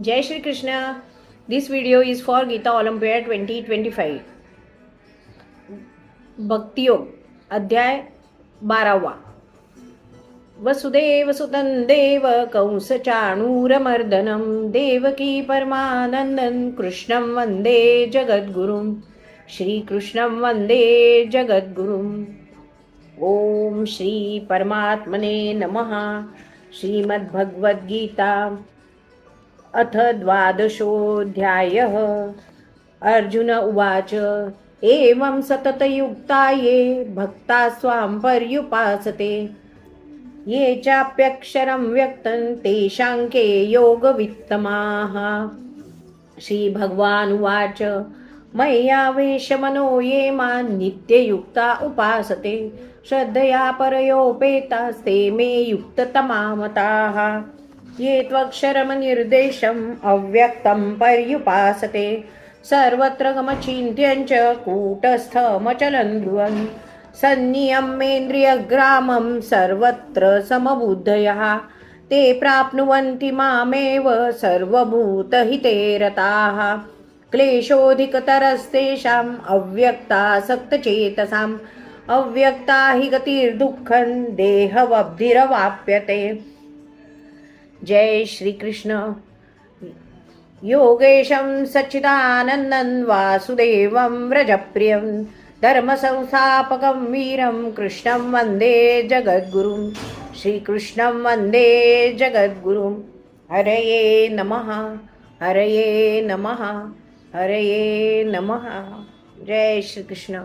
Jai Shri Krishna. This video is for Gita Olympia 2025. भक्ती योग अध्याय 12. वसुदेव सुतं देव कंस चाणूरमर्दनं देवकी परमानंदं कृष्णं वंदे जगद्गुरुं श्रीकृष्णं वंदे जगद्गुरुं. ओम श्री परमात्मने नमः. श्रीमद्भगवद्गीता अथ 12. अर्जुन उवाच एवं सततयुक्ता ये भक्ता स्वां पर्युपासते ये चाप्यक्षरं व्यक्तं तेषां के योगवित्तमाः. श्रीभगवानुवाच मय्यावेशमनो ये मां नित्ययुक्ता उपासते श्रद्धया परयोपेतास्ते मे युक्ततमा मताः. ये त्वक्षरमनिर्देशम् अव्यक्तं पर्युपासते सर्वत्र गमचिन्त्यं च कूटस्थमचलं ध्रुवन् सन्नियम्येन्द्रियग्रामं सर्वत्र समबुद्धयः ते प्राप्नुवन्ति मामेव सर्वभूतहिते रताः. क्लेशोऽधिकतरस्तेषाम् अव्यक्तासक्तचेतसाम् अव्यक्ता हि गतिर्दुःखं देहवद्भिरवाप्यते. जय श्री कृष्ण. योगेशं सच्चिदानन्दं वासुदेवं व्रजप्रियं धर्मसंस्थापकं वीरं कृष्णं वन्दे जगद्गुरुं श्रीकृष्णं वन्दे जगद्गुरुं. हरये नमः हरये नमः हरये नमः. जय श्री कृष्ण.